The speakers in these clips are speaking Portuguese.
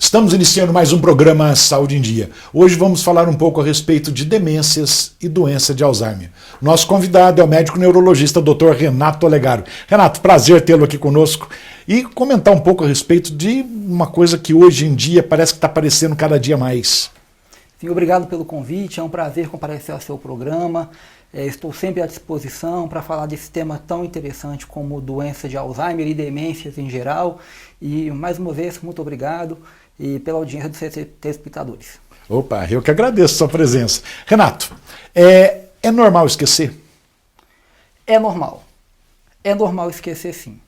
Estamos iniciando mais um programa Saúde em Dia. Hoje vamos falar um pouco a respeito de demências e doença de Alzheimer. Nosso convidado é o médico neurologista Dr. Renato Olegário. Renato, prazer tê-lo aqui conosco e comentar um pouco a respeito de uma coisa que hoje em dia parece que está aparecendo cada dia mais. Sim, obrigado pelo convite, é um prazer comparecer ao seu programa. Estou sempre à disposição para falar desse tema tão interessante como doença de Alzheimer e demências em geral. E mais uma vez, muito obrigado e pela audiência dos telespectadores. Opa, eu que agradeço a sua presença. Renato, é normal esquecer? É normal. É normal esquecer, sim.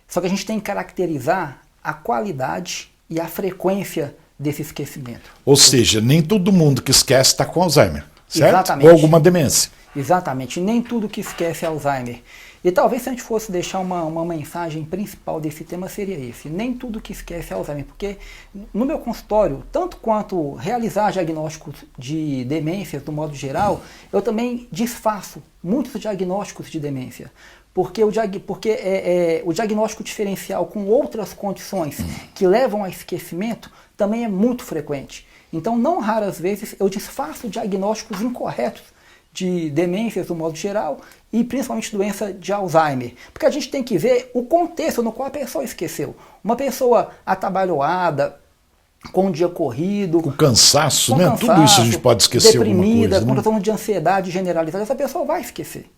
Só que a gente tem que caracterizar a qualidade e a frequência desse esquecimento. Ou seja, nem todo mundo que esquece está com Alzheimer, certo? Exatamente. Ou alguma demência. Exatamente. Nem tudo que esquece é Alzheimer. E talvez se a gente fosse deixar uma mensagem principal desse tema seria esse. Nem tudo que esquece é Alzheimer. Porque no meu consultório, tanto quanto realizar diagnósticos de demências do modo geral, eu também desfaço muitos diagnósticos de demência. Porque o diagnóstico diferencial com outras condições que levam a esquecimento também é muito frequente. Então, não raras vezes, eu desfaço diagnósticos incorretos de demências do modo geral e principalmente doença de Alzheimer. Porque a gente tem que ver o contexto no qual a pessoa esqueceu. Uma pessoa atabalhoada, com um dia corrido, com cansaço, né? Tudo isso a gente pode esquecer deprimida, alguma coisa, com transtorno de ansiedade generalizada, essa pessoa vai esquecer.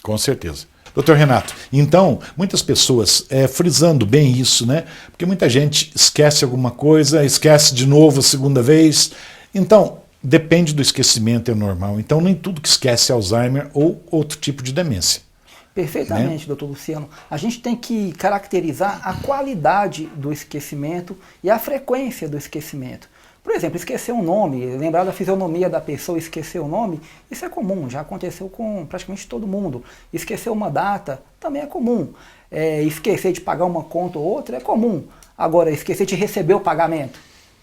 Com certeza. Doutor Renato, então, muitas pessoas, frisando bem isso, né? Porque muita gente esquece alguma coisa, esquece de novo a segunda vez. Então, depende do esquecimento, é normal. Então, nem tudo que esquece é Alzheimer ou outro tipo de demência. Perfeitamente, né? doutor Luciano. A gente tem que caracterizar a qualidade do esquecimento e a frequência do esquecimento. Por exemplo, esquecer um nome, lembrar da fisionomia da pessoa, esquecer o nome, isso é comum, já aconteceu com praticamente todo mundo. Esquecer uma data também é comum. Esquecer de pagar uma conta ou outra é comum. Agora, esquecer de receber o pagamento,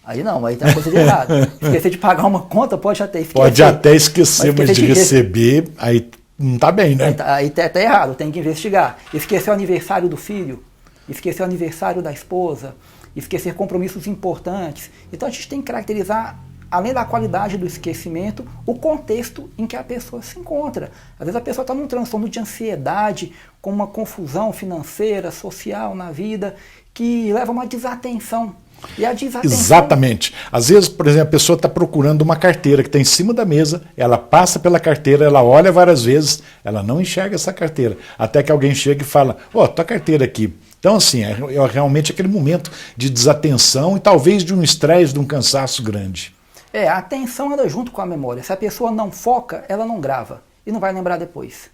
aí não, aí tem uma coisa de errado. Esquecer de pagar uma conta pode até esquecer. Pode até esquecer, mas de receber, aí não está bem, né? Aí tá errado, tem que investigar. Esquecer o aniversário do filho, esquecer o aniversário da esposa, esquecer compromissos importantes. Então a gente tem que caracterizar, além da qualidade do esquecimento, o contexto em que a pessoa se encontra. Às vezes a pessoa está num transtorno de ansiedade, com uma confusão financeira, social na vida, que leva a uma desatenção. E a desatenção... Exatamente. Às vezes, por exemplo, a pessoa está procurando uma carteira que está em cima da mesa, ela passa pela carteira, ela olha várias vezes, ela não enxerga essa carteira, até que alguém chega e fala, tua carteira aqui. Então, assim, é realmente aquele momento de desatenção e talvez de um estresse, de um cansaço grande. A atenção anda junto com a memória. Se a pessoa não foca, ela não grava e não vai lembrar depois.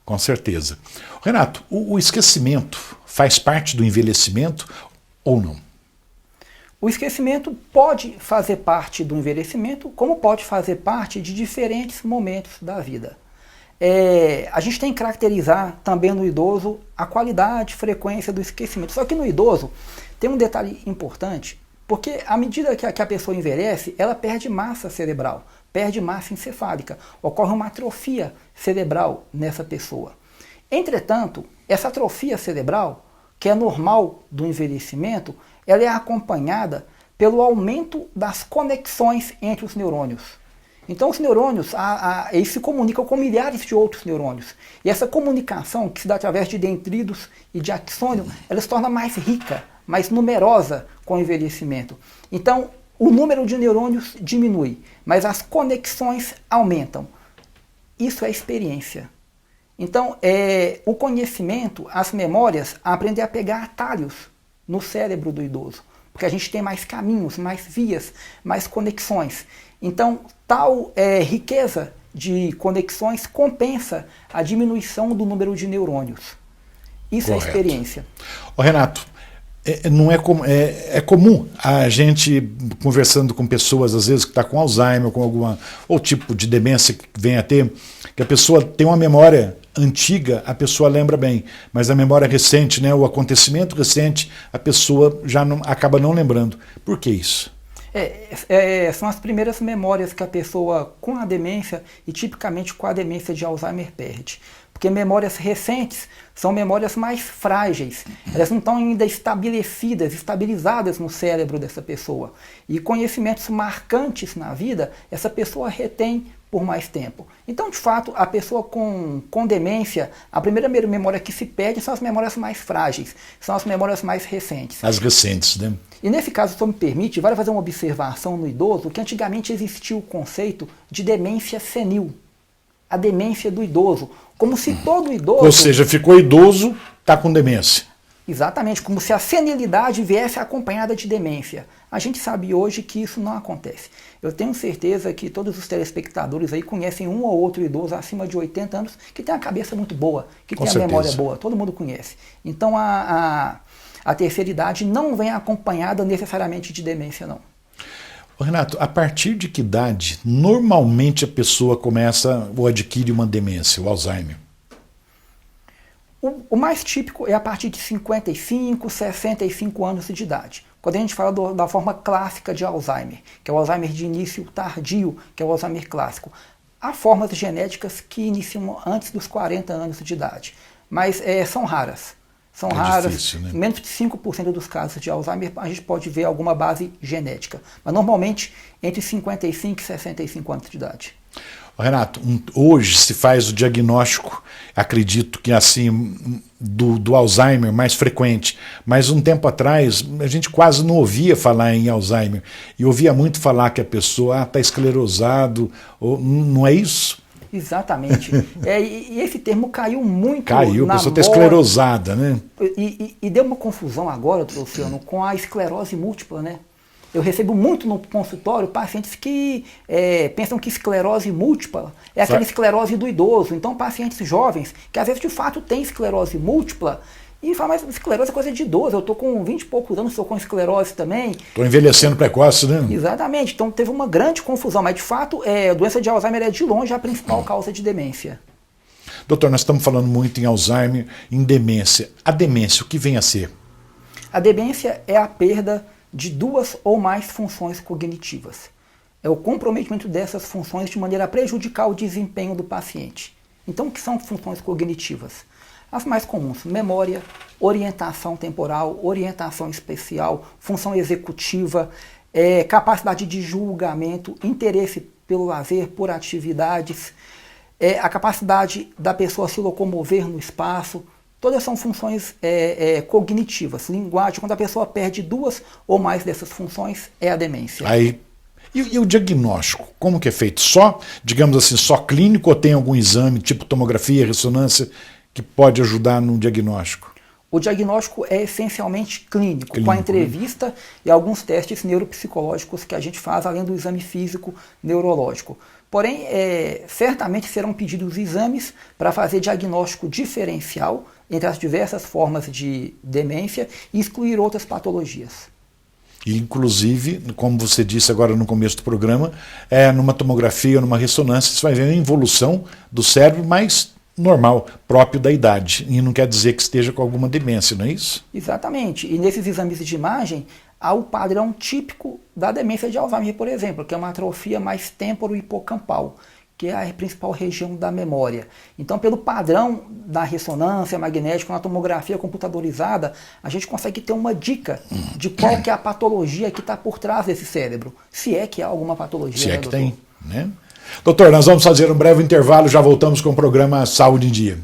Com certeza. Renato, o esquecimento faz parte do envelhecimento ou não? O esquecimento pode fazer parte do envelhecimento, como pode fazer parte de diferentes momentos da vida. A gente tem que caracterizar também no idoso a qualidade e frequência do esquecimento. Só que no idoso tem um detalhe importante, porque à medida que a pessoa envelhece, ela perde massa cerebral, perde massa encefálica, ocorre uma atrofia cerebral nessa pessoa. Entretanto, essa atrofia cerebral, que é normal do envelhecimento, ela é acompanhada pelo aumento das conexões entre os neurônios. Então os neurônios, eles se comunicam com milhares de outros neurônios. E essa comunicação, que se dá através de dendritos e de axônio, ela se torna mais rica, mais numerosa com o envelhecimento. Então o número de neurônios diminui, mas as conexões aumentam. Isso é experiência. Então o conhecimento, as memórias, aprendem a pegar atalhos no cérebro do idoso. Porque a gente tem mais caminhos, mais vias, mais conexões. Então, tal riqueza de conexões compensa a diminuição do número de neurônios. Isso Correto. É experiência. Renato, é comum a gente, conversando com pessoas, às vezes, que está com Alzheimer, com alguma ou tipo de demência que vem a ter, que a pessoa tem uma memória antiga, a pessoa lembra bem, mas a memória recente, né, o acontecimento recente, a pessoa já acaba não lembrando. Por que isso? São as primeiras memórias que a pessoa com a demência e tipicamente com a demência de Alzheimer perde. Porque memórias recentes são memórias mais frágeis. Elas não estão ainda estabilizadas no cérebro dessa pessoa. E conhecimentos marcantes na vida, essa pessoa retém por mais tempo. Então, de fato, a pessoa com demência, a primeira memória que se perde são as memórias mais frágeis, são as memórias mais recentes. As recentes, né? E nesse caso, se eu me permite, vale fazer uma observação no idoso, que antigamente existia o conceito de demência senil. A demência do idoso. Como se todo idoso... Ou seja, ficou idoso, está com demência. Exatamente, como se a senilidade viesse acompanhada de demência. A gente sabe hoje que isso não acontece. Eu tenho certeza que todos os telespectadores aí conhecem um ou outro idoso acima de 80 anos que tem a cabeça muito boa, que tem a memória boa, todo mundo conhece. Então a terceira idade não vem acompanhada necessariamente de demência, não. Renato, a partir de que idade normalmente a pessoa começa ou adquire uma demência, o Alzheimer? O mais típico é a partir de 55, 65 anos de idade. Quando a gente fala da forma clássica de Alzheimer, que é o Alzheimer de início tardio, que é o Alzheimer clássico. Há formas genéticas que iniciam antes dos 40 anos de idade, mas são raras. São raras, difícil, né? Menos de 5% dos casos de Alzheimer a gente pode ver alguma base genética. Mas normalmente entre 55 e 65 anos de idade. Renato, hoje se faz o diagnóstico, acredito que assim, do Alzheimer mais frequente, mas um tempo atrás a gente quase não ouvia falar em Alzheimer, e ouvia muito falar que a pessoa está esclerosado, ou, não é isso? Exatamente. E esse termo caiu muito Caiu, a na pessoa está moda. esclerosada, né? E deu uma confusão agora, Luciano, com a esclerose múltipla, né? Eu recebo muito no consultório pacientes que pensam que esclerose múltipla é aquela esclerose do idoso. Então, pacientes jovens que às vezes de fato têm esclerose múltipla e falam, mas esclerose é coisa de idoso, eu estou com 20 e poucos anos, estou com esclerose também. Estou envelhecendo precoce, né? Exatamente, então teve uma grande confusão, mas de fato a doença de Alzheimer é de longe a principal causa de demência. Doutor, nós estamos falando muito em Alzheimer, em demência. A demência, o que vem a ser? A demência é a perda de duas ou mais funções cognitivas. É o comprometimento dessas funções de maneira a prejudicar o desempenho do paciente. Então, o que são funções cognitivas? As mais comuns: memória, orientação temporal, orientação especial, função executiva, capacidade de julgamento, interesse pelo lazer, por atividades, a capacidade da pessoa se locomover no espaço. Todas são funções cognitivas. Linguagem, quando a pessoa perde duas ou mais dessas funções, é a demência. Aí, e o diagnóstico, como que é feito? Só, digamos assim, só clínico ou tem algum exame, tipo tomografia, ressonância, que pode ajudar no diagnóstico? O diagnóstico é essencialmente clínico, com a entrevista e alguns testes neuropsicológicos que a gente faz, além do exame físico neurológico. Porém, certamente serão pedidos exames para fazer diagnóstico diferencial entre as diversas formas de demência e excluir outras patologias. E, inclusive, como você disse agora no começo do programa, numa tomografia ou numa ressonância, você vai ver a involução do cérebro mais normal, próprio da idade. E não quer dizer que esteja com alguma demência, não é isso? Exatamente. E nesses exames de imagem, há o padrão típico da demência de Alzheimer, por exemplo, que é uma atrofia mais temporo-hipocampal, que é a principal região da memória. Então, pelo padrão da ressonância magnética, na tomografia computadorizada, a gente consegue ter uma dica de qual que é a patologia que está por trás desse cérebro, se é que há alguma patologia. Se é que tem, né? Doutor, nós vamos fazer um breve intervalo, já voltamos com o programa Saúde em Dia.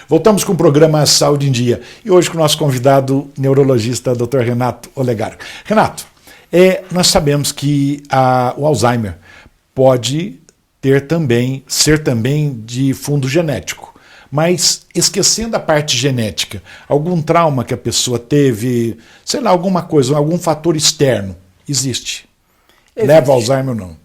Voltamos com o programa Saúde em Dia e hoje com o nosso convidado neurologista, Dr. Renato Olegário. Renato, nós sabemos que o Alzheimer pode ser também de fundo genético, mas esquecendo a parte genética, algum trauma que a pessoa teve, sei lá, alguma coisa, algum fator externo, existe? Leva ao Alzheimer ou não?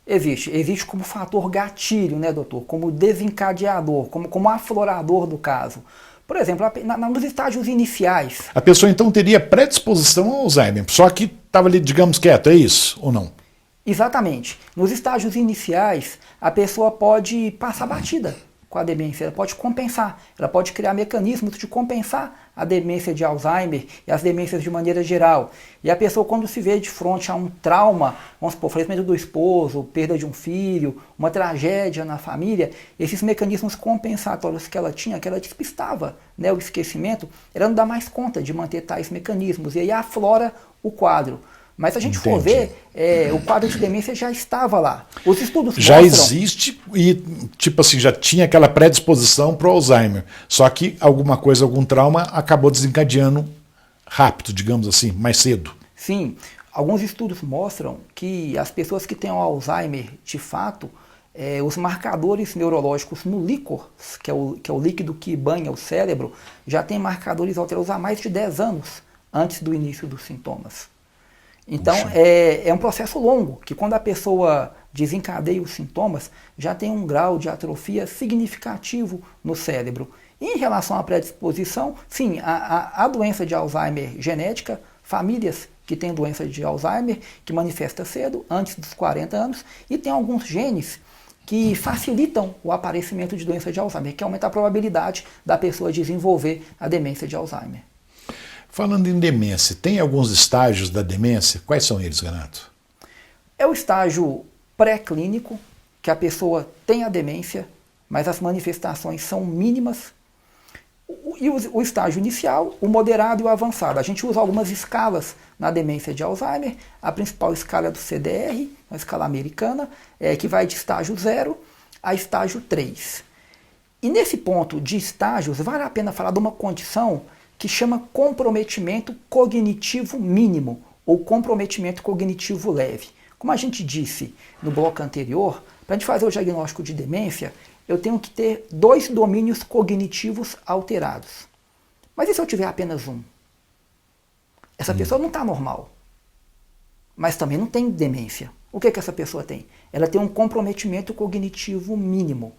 Existe como fator gatilho, né, doutor? Como desencadeador, como aflorador do caso. Por exemplo, nos estágios iniciais. A pessoa então teria predisposição ao Alzheimer, só que estava ali, digamos, quieto, é isso ou não? Exatamente. Nos estágios iniciais, a pessoa pode passar batida, com a demência, ela pode compensar, ela pode criar mecanismos de compensar a demência de Alzheimer e as demências de maneira geral. E a pessoa, quando se vê de frente a um trauma, vamos supor, falecimento do esposo, perda de um filho, uma tragédia na família, esses mecanismos compensatórios que ela tinha, que ela despistava, né, o esquecimento, ela não dá mais conta de manter tais mecanismos, e aí aflora o quadro. Mas se a gente for ver, o quadro de demência já estava lá. Os estudos já mostram... existe e, tipo assim, já tinha aquela predisposição para o Alzheimer. Só que alguma coisa, algum trauma, acabou desencadeando rápido, digamos assim, mais cedo. Sim, alguns estudos mostram que as pessoas que têm o Alzheimer, de fato, os marcadores neurológicos no líquor, que é o líquido que banha o cérebro, já tem marcadores alterados há mais de 10 anos antes do início dos sintomas. Então, é um processo longo, que quando a pessoa desencadeia os sintomas, já tem um grau de atrofia significativo no cérebro. E em relação à predisposição, sim, a doença de Alzheimer genética, famílias que têm doença de Alzheimer, que manifesta cedo, antes dos 40 anos, e tem alguns genes que facilitam o aparecimento de doença de Alzheimer, que aumenta a probabilidade da pessoa desenvolver a demência de Alzheimer. Falando em demência, tem alguns estágios da demência? Quais são eles, Renato? É o estágio pré-clínico, que a pessoa tem a demência, mas as manifestações são mínimas. E o estágio inicial, o moderado e o avançado. A gente usa algumas escalas na demência de Alzheimer. A principal escala é do CDR, uma escala americana, que vai de estágio 0 a estágio 3. E nesse ponto de estágios, vale a pena falar de uma condição que chama comprometimento cognitivo mínimo ou comprometimento cognitivo leve. Como a gente disse no bloco anterior, para a gente fazer o diagnóstico de demência, eu tenho que ter 2 domínios cognitivos alterados. Mas e se eu tiver apenas um? Essa pessoa não está normal, mas também não tem demência. O que essa pessoa tem? Ela tem um comprometimento cognitivo mínimo.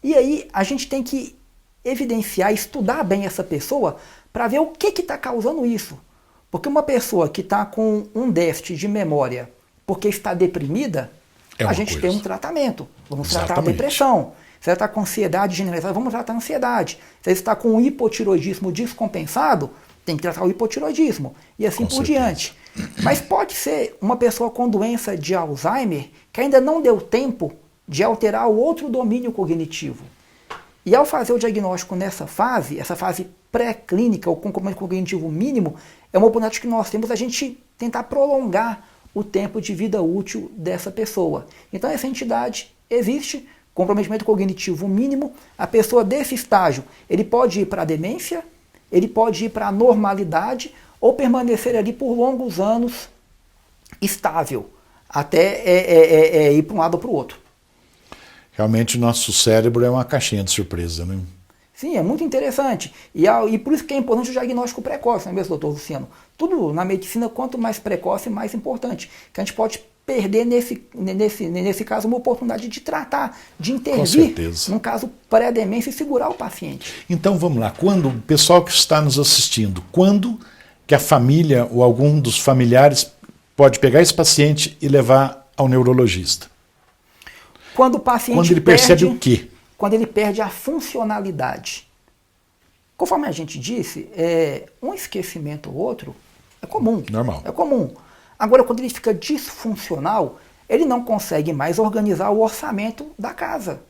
E aí a gente tem que evidenciar, estudar bem essa pessoa para ver o que está causando isso. Porque uma pessoa que está com um déficit de memória porque está deprimida, a gente tem um tratamento. Vamos tratar a depressão. Se ela está com ansiedade generalizada, vamos tratar a ansiedade. Se ela está com um hipotiroidismo descompensado, tem que tratar o hipotiroidismo. E assim por diante. Mas pode ser uma pessoa com doença de Alzheimer que ainda não deu tempo de alterar o outro domínio cognitivo. E ao fazer o diagnóstico nessa fase, essa fase pré-clínica, ou com comprometimento cognitivo mínimo, é uma oportunidade que nós temos a gente tentar prolongar o tempo de vida útil dessa pessoa. Então essa entidade existe, comprometimento cognitivo mínimo, a pessoa desse estágio, ele pode ir para a demência, ele pode ir para a normalidade, ou permanecer ali por longos anos estável, até ir para um lado ou para o outro. Realmente o nosso cérebro é uma caixinha de surpresa, né? Sim, é muito interessante. E por isso que é importante o diagnóstico precoce, não é mesmo, doutor Luciano? Tudo na medicina, quanto mais precoce, mais importante. Que a gente pode perder, nesse caso, uma oportunidade de tratar, de intervir, num caso pré-demência, e segurar o paciente. Então vamos lá, quando o pessoal que está nos assistindo, quando que a família ou algum dos familiares pode pegar esse paciente e levar ao neurologista? Quando o paciente Quando ele percebe o quê? Quando ele perde a funcionalidade. Conforme a gente disse, um esquecimento ou outro é comum. Normal. É comum. Agora, quando ele fica disfuncional, ele não consegue mais organizar o orçamento da casa.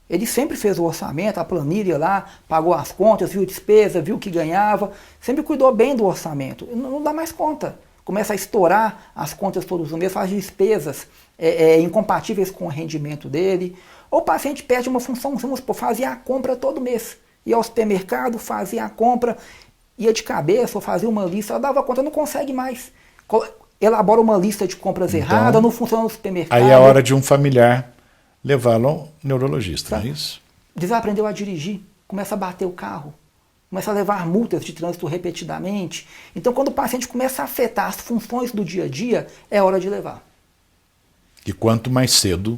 Ele sempre fez o orçamento, a planilha lá, pagou as contas, viu despesa, viu o que ganhava, sempre cuidou bem do orçamento. Não dá mais conta. Começa a estourar as contas todos os meses, faz despesas incompatíveis com o rendimento dele. Ou o paciente perde uma função, vamos supor, fazia a compra todo mês. Ia ao supermercado, fazia a compra, ia de cabeça ou fazia uma lista, ela dava conta, não consegue mais. Elabora uma lista de compras errada, não funciona no supermercado. Aí é a hora de um familiar levá-lo ao neurologista, não é isso? Desaprendeu a dirigir, começa a bater o carro, começa a levar multas de trânsito repetidamente. Então, quando o paciente começa a afetar as funções do dia a dia, é hora de levar. E quanto mais cedo,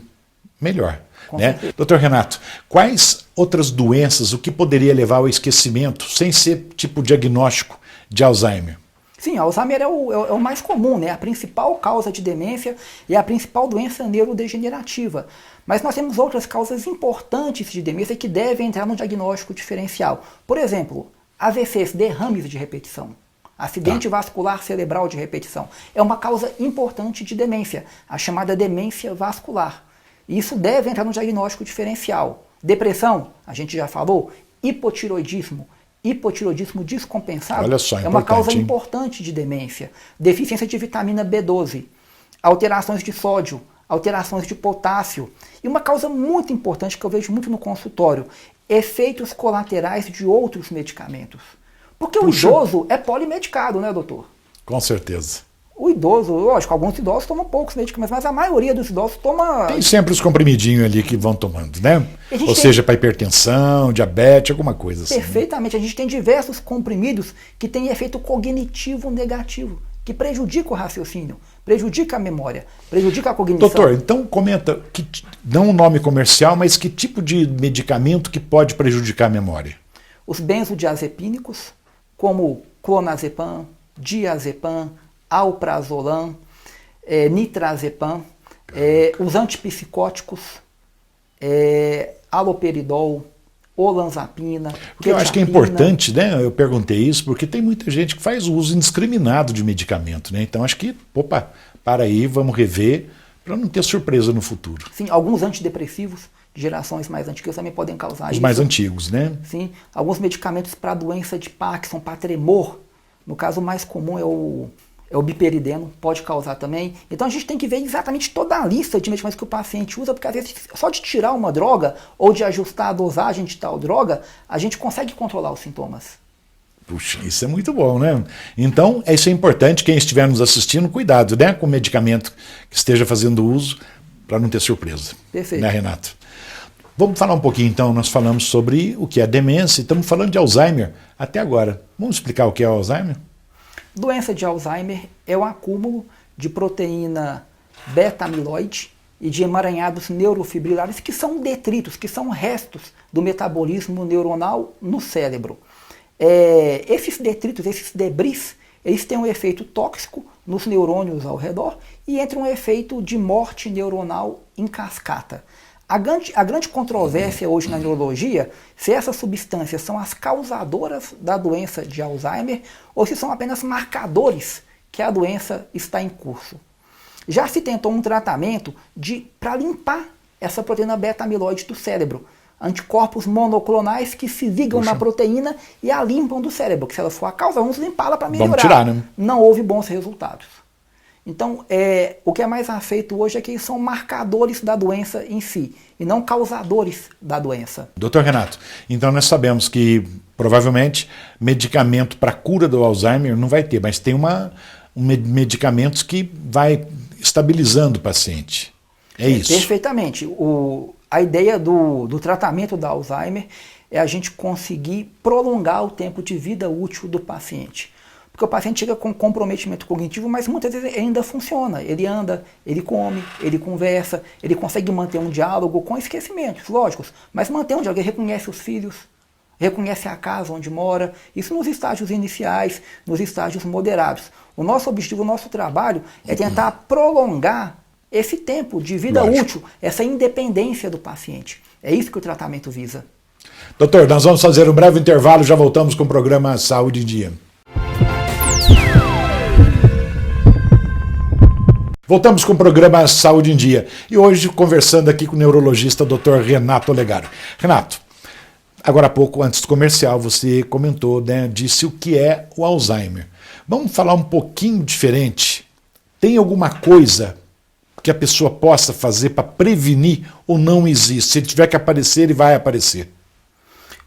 melhor. Né? Doutor Renato, quais outras doenças, o que poderia levar ao esquecimento, sem ser tipo diagnóstico de Alzheimer? Sim, Alzheimer é o mais comum, né? A principal causa de demência e a principal doença neurodegenerativa. Mas nós temos outras causas importantes de demência que devem entrar no diagnóstico diferencial. Por exemplo, AVCs, derrames de repetição. Acidente vascular cerebral de repetição. É uma causa importante de demência, a chamada demência vascular. E isso deve entrar no diagnóstico diferencial. Depressão, a gente já falou, hipotiroidismo descompensado. Olha só, é uma causa hein? importante de demência. Deficiência de vitamina B12, alterações de sódio, alterações de potássio. E uma causa muito importante que eu vejo muito no consultório, efeitos colaterais de outros medicamentos. Porque o idoso é polimedicado, né, doutor? Com certeza. O idoso, lógico, alguns idosos tomam poucos medicamentos, mas a maioria dos idosos toma... Tem sempre os comprimidinhos ali que vão tomando, né? Ou seja, para hipertensão, diabetes, alguma coisa assim. Perfeitamente. A gente tem diversos comprimidos que têm efeito cognitivo negativo, que prejudica o raciocínio, prejudica a memória, prejudica a cognição. Doutor, então comenta, não o nome comercial, mas que tipo de medicamento que pode prejudicar a memória? Os benzodiazepínicos, como clonazepam, diazepam, alprazolam, nitrazepam, os antipsicóticos, aloperidol, olanzapina. Porque eu acho que é importante, né? Eu perguntei isso porque tem muita gente que faz uso indiscriminado de medicamento, né? Então acho que, para aí, vamos rever para não ter surpresa no futuro. Sim, alguns antidepressivos de gerações mais antigas também podem causar isso. Os mais antigos, né? Sim, alguns medicamentos para doença de Parkinson, para tremor. No caso, o mais comum é o biperideno, pode causar também. Então a gente tem que ver exatamente toda a lista de medicamentos que o paciente usa, porque às vezes só de tirar uma droga ou de ajustar a dosagem de tal droga, a gente consegue controlar os sintomas. Puxa, isso é muito bom, né? Então, isso é importante, quem estiver nos assistindo, cuidado, né? Com o medicamento que esteja fazendo uso, para não ter surpresa. Perfeito. Né, Renato? Vamos falar um pouquinho, então, nós falamos sobre o que é demência, estamos falando de Alzheimer até agora. Vamos explicar o que é Alzheimer? Doença de Alzheimer é o acúmulo de proteína beta-amiloide e de emaranhados neurofibrilares, que são detritos, que são restos do metabolismo neuronal no cérebro. Esses detritos, esses debris, eles têm um efeito tóxico nos neurônios ao redor e entra um efeito de morte neuronal em cascata. A grande controvérsia hoje na neurologia se essas substâncias são as causadoras da doença de Alzheimer ou se são apenas marcadores que a doença está em curso. Já se tentou um tratamento para limpar essa proteína beta-amiloide do cérebro. Anticorpos monoclonais que se ligam na proteína e a limpam do cérebro. Que se ela for a causa, vamos limpá-la para melhorar. Vamos tirar, né? Não houve bons resultados. Então, o que é mais aceito hoje é que eles são marcadores da doença em si, e não causadores da doença. Doutor Renato, então nós sabemos que, provavelmente, medicamento para cura do Alzheimer não vai ter, mas tem medicamentos que vai estabilizando o paciente. É isso? Perfeitamente. A ideia do tratamento da Alzheimer é a gente conseguir prolongar o tempo de vida útil do paciente. Porque o paciente chega com comprometimento cognitivo, mas muitas vezes ele ainda funciona. Ele anda, ele come, ele conversa, ele consegue manter um diálogo com esquecimentos, lógicos, mas manter um diálogo, ele reconhece os filhos, reconhece a casa onde mora, isso nos estágios iniciais, nos estágios moderados. O nosso objetivo, o nosso trabalho é tentar prolongar esse tempo de vida útil, essa independência do paciente. É isso que o tratamento visa. Doutor, nós vamos fazer um breve intervalo, já voltamos com o programa Saúde em Dia. Voltamos com o programa Saúde em Dia. E hoje conversando aqui com o neurologista Dr. Renato Olegário. Renato, agora há pouco, antes do comercial, você comentou, né, disse o que é o Alzheimer. Vamos falar um pouquinho diferente. Tem alguma coisa que a pessoa possa fazer para prevenir ou não existe? Se ele tiver que aparecer, ele vai aparecer.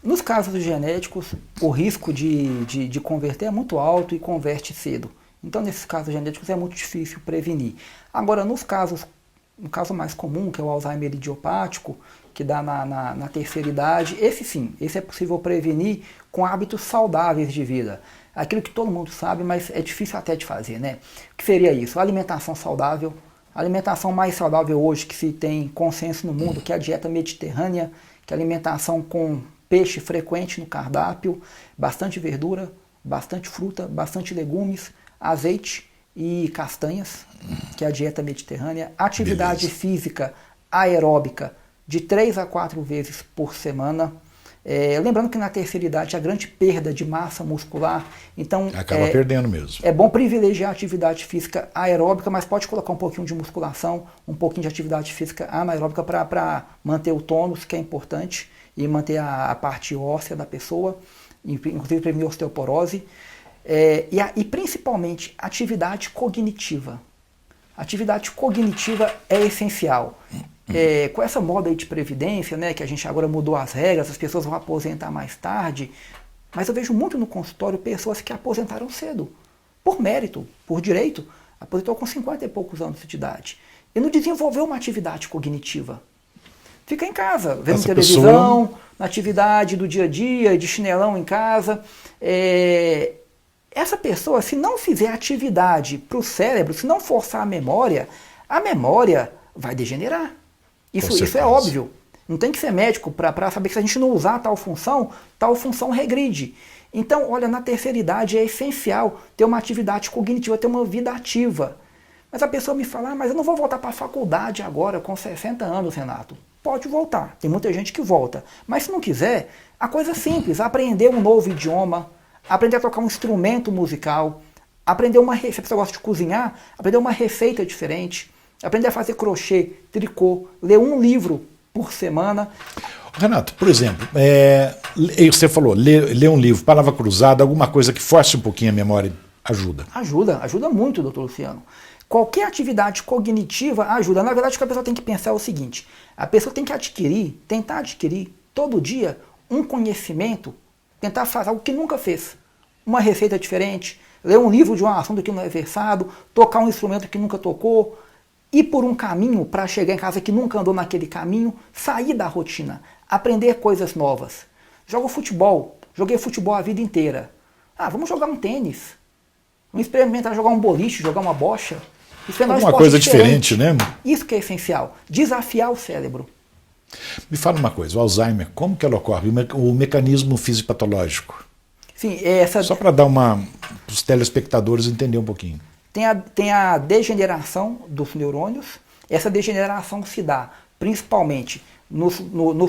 Nos casos genéticos, o risco de converter é muito alto e converte cedo. Então, nesses casos genéticos, é muito difícil prevenir. Agora, no caso mais comum, que é o Alzheimer idiopático, que dá na terceira idade, esse é possível prevenir com hábitos saudáveis de vida. Aquilo que todo mundo sabe, mas é difícil até de fazer, né? O que seria isso? Alimentação saudável. A alimentação mais saudável hoje que se tem consenso no mundo, que é a dieta mediterrânea, que é a alimentação com peixe frequente no cardápio, bastante verdura, bastante fruta, bastante legumes, azeite e castanhas, que é a dieta mediterrânea, atividade física aeróbica de 3 a 4 vezes por semana. Lembrando que na terceira idade a grande perda de massa muscular, então acaba perdendo mesmo. É bom privilegiar a atividade física aeróbica, mas pode colocar um pouquinho de musculação, um pouquinho de atividade física anaeróbica para manter o tônus, que é importante, e manter a parte óssea da pessoa, inclusive prevenir osteoporose. E principalmente atividade cognitiva. Atividade cognitiva é essencial. Com essa moda aí de previdência, né, que a gente agora mudou as regras, as pessoas vão aposentar mais tarde, mas eu vejo muito no consultório pessoas que aposentaram cedo, por mérito, por direito, aposentou com 50 e poucos anos de idade, e não desenvolveu uma atividade cognitiva. Fica em casa, vendo televisão, na atividade do dia a dia, de chinelão em casa. Essa pessoa, se não fizer atividade para o cérebro, se não forçar a memória vai degenerar. Isso é óbvio. Não tem que ser médico para saber que se a gente não usar tal função regride. Então, olha, na terceira idade é essencial ter uma atividade cognitiva, ter uma vida ativa. Mas a pessoa me fala, mas eu não vou voltar para a faculdade agora com 60 anos, Renato. Pode voltar, tem muita gente que volta. Mas se não quiser, a coisa é simples, aprender um novo idioma, aprender a tocar um instrumento musical, aprender se a pessoa gosta de cozinhar, aprender uma receita diferente, aprender a fazer crochê, tricô, ler um livro por semana. Renato, por exemplo, você falou, ler um livro, palavra cruzada, alguma coisa que force um pouquinho a memória, ajuda? Ajuda muito, doutor Luciano. Qualquer atividade cognitiva ajuda. Na verdade, o que a pessoa tem que pensar é o seguinte, a pessoa tem que tentar adquirir todo dia um conhecimento, tentar fazer algo que nunca fez. Uma receita diferente, ler um livro de um assunto que não é versado, tocar um instrumento que nunca tocou, ir por um caminho para chegar em casa que nunca andou naquele caminho, sair da rotina, aprender coisas novas. Jogo futebol, joguei futebol a vida inteira. Vamos jogar um tênis. Vamos experimentar jogar um boliche, jogar uma bocha. Alguma coisa diferente, né? Isso que é essencial, desafiar o cérebro. Me fala uma coisa, o Alzheimer, como que ela ocorre? O mecanismo fisiopatológico? Sim, só para dar para os telespectadores entender um pouquinho. Tem a degeneração dos neurônios. Essa degeneração se dá principalmente nos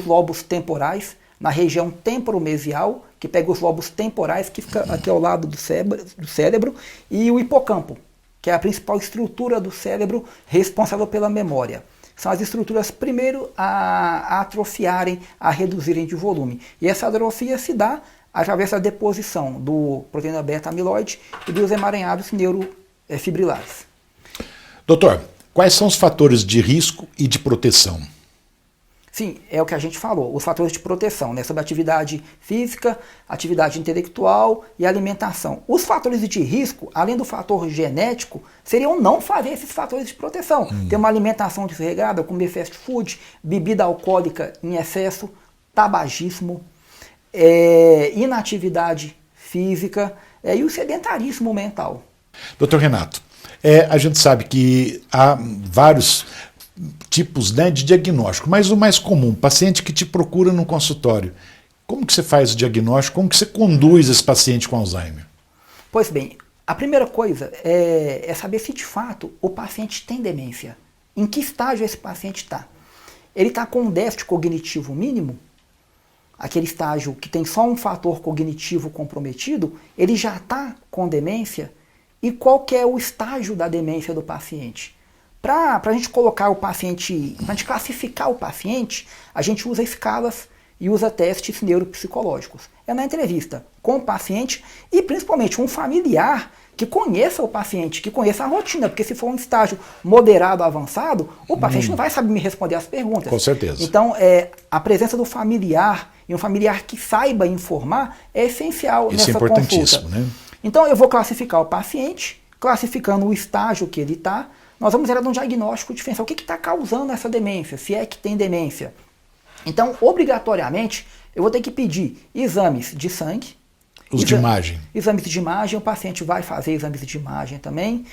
lobos temporais, na região temporomesial, que pega os lobos temporais, que fica aqui ao lado do cérebro, e o hipocampo, que é a principal estrutura do cérebro responsável pela memória. São as estruturas, primeiro, a atrofiarem, a reduzirem de volume. E essa atrofia se dá através da deposição do proteína beta-amiloide e dos emaranhados neurofibrilares. Doutor, quais são os fatores de risco e de proteção? Sim, é o que a gente falou, os fatores de proteção, né, sobre atividade física, atividade intelectual e alimentação. Os fatores de risco, além do fator genético, seriam não fazer esses fatores de proteção. Ter uma alimentação desregrada, comer fast food, bebida alcoólica em excesso, tabagismo, inatividade física e o sedentarismo mental. Doutor Renato, a gente sabe que há vários tipos, né, de diagnóstico, mas o mais comum, paciente que te procura no consultório, como que você faz o diagnóstico, como que você conduz esse paciente com Alzheimer? Pois bem, a primeira coisa é saber se de fato o paciente tem demência, em que estágio esse paciente está. Ele está com um déficit cognitivo mínimo, aquele estágio que tem só um fator cognitivo comprometido, ele já está com demência, e qual que é o estágio da demência do paciente? Para a gente colocar o paciente, para a gente classificar o paciente, a gente usa escalas e usa testes neuropsicológicos. É na entrevista com o paciente e principalmente um familiar que conheça o paciente, que conheça a rotina, porque se for um estágio moderado, avançado, o paciente não vai saber me responder as perguntas. Com certeza. Então, a presença do familiar e um familiar que saiba informar é essencial nessa consulta. Isso é importantíssimo, né? Então, eu vou classificar o paciente, classificando o estágio que ele está. Nós vamos gerar um diagnóstico diferencial. O que está causando essa demência? Se é que tem demência. Então, obrigatoriamente, eu vou ter que pedir exames de sangue. De imagem. Exames de imagem, o paciente vai fazer exames de imagem também.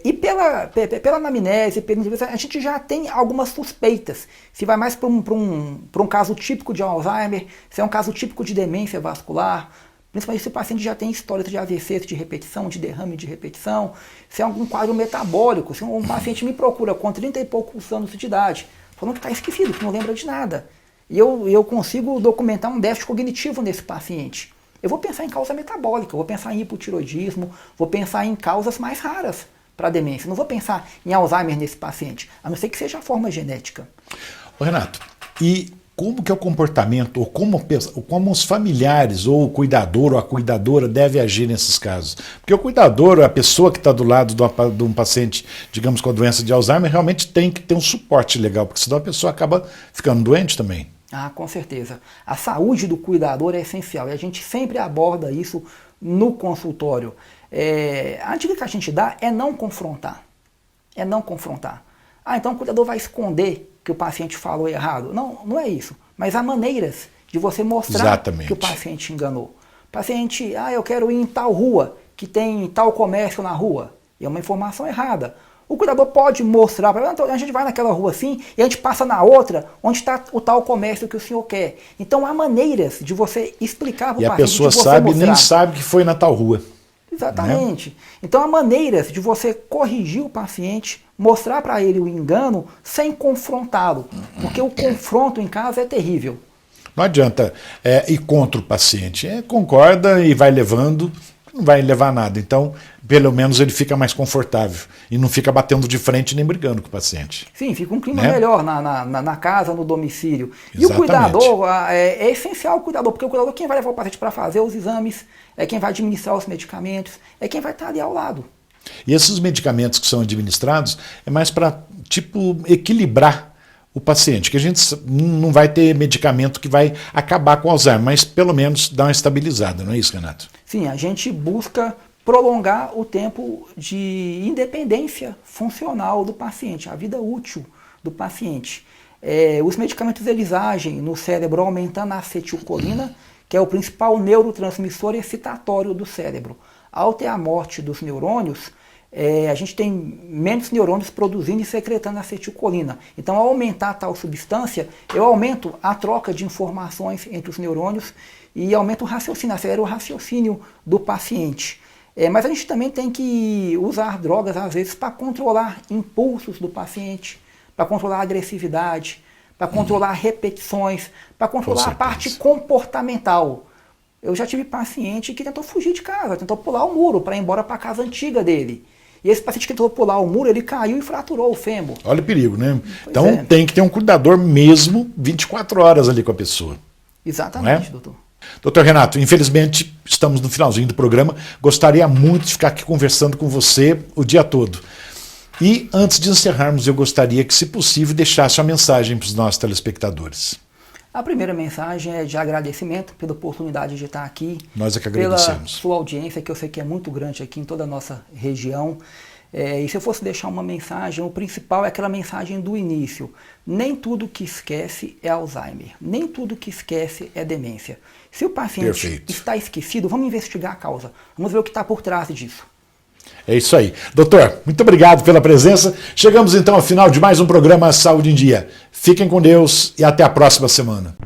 E pela anamnese, a gente já tem algumas suspeitas. Se vai mais para um caso típico de Alzheimer, se é um caso típico de demência vascular, Principalmente se o paciente já tem história de AVC de repetição, de derrame de repetição, se é algum quadro metabólico, se um paciente me procura com 30 e poucos anos de idade, falando que está esquecido, que não lembra de nada. E eu consigo documentar um déficit cognitivo nesse paciente. Eu vou pensar em causa metabólica, eu vou pensar em hipotiroidismo, vou pensar em causas mais raras para a demência. Não vou pensar em Alzheimer nesse paciente, a não ser que seja a forma genética. Ô Renato, e como que é o comportamento, ou como os familiares, ou o cuidador, ou a cuidadora deve agir nesses casos? Porque o cuidador, a pessoa que está do lado de um paciente, digamos, com a doença de Alzheimer, realmente tem que ter um suporte legal, porque senão a pessoa acaba ficando doente também. Ah, com certeza. A saúde do cuidador é essencial e a gente sempre aborda isso no consultório. A dica que a gente dá é não confrontar. É não confrontar. Ah, então o cuidador vai esconder que o paciente falou errado. Não, não é isso. Mas há maneiras de você mostrar Exatamente. Que o paciente enganou. Paciente, eu quero ir em tal rua, que tem tal comércio na rua. E é uma informação errada. O cuidador pode mostrar, a gente vai naquela rua assim e a gente passa na outra, onde está o tal comércio que o senhor quer. Então há maneiras de você explicar para o paciente. E a pessoa sabe, nem sabe que foi na tal rua. Exatamente. Né? Então há maneiras de você corrigir o paciente, mostrar para ele o engano sem confrontá-lo. Porque o confronto em casa é terrível. Não adianta ir contra o paciente. Concorda e vai levando, não vai levar nada. Então, pelo menos ele fica mais confortável e não fica batendo de frente nem brigando com o paciente. Sim, fica um clima melhor na casa, no domicílio. Exatamente. E o cuidador, é essencial o cuidador, porque o cuidador é quem vai levar o paciente para fazer os exames, é quem vai administrar os medicamentos, é quem vai estar ali ao lado. E esses medicamentos que são administrados é mais para, equilibrar o paciente, que a gente não vai ter medicamento que vai acabar com o Alzheimer, mas pelo menos dar uma estabilizada, não é isso, Renato? Sim, a gente busca prolongar o tempo de independência funcional do paciente, a vida útil do paciente. Os medicamentos eles agem no cérebro aumentando a acetilcolina, que é o principal neurotransmissor excitatório do cérebro. Ao ter a morte dos neurônios, a gente tem menos neurônios produzindo e secretando acetilcolina. Então, ao aumentar tal substância, eu aumento a troca de informações entre os neurônios e aumento o raciocínio, acelera o raciocínio do paciente. Mas a gente também tem que usar drogas, às vezes, para controlar impulsos do paciente, para controlar a agressividade, para controlar repetições, para controlar a parte comportamental. Eu já tive paciente que tentou fugir de casa, tentou pular o muro para ir embora para a casa antiga dele. E esse paciente que tentou pular o muro, ele caiu e fraturou o fêmur. Olha o perigo, né? Então tem que ter um cuidador mesmo 24 horas ali com a pessoa. Exatamente, doutor. Doutor Renato, infelizmente estamos no finalzinho do programa. Gostaria muito de ficar aqui conversando com você o dia todo. E antes de encerrarmos, eu gostaria que, se possível, deixasse uma mensagem para os nossos telespectadores. A primeira mensagem é de agradecimento pela oportunidade de estar aqui. Nós é que agradecemos. Pela sua audiência, que eu sei que é muito grande aqui em toda a nossa região. E se eu fosse deixar uma mensagem, o principal é aquela mensagem do início. Nem tudo que esquece é Alzheimer. Nem tudo que esquece é demência. Se o paciente está esquecido, vamos investigar a causa. Vamos ver o que está por trás disso. É isso aí. Doutor, muito obrigado pela presença. Chegamos então ao final de mais um programa Saúde em Dia. Fiquem com Deus e até a próxima semana.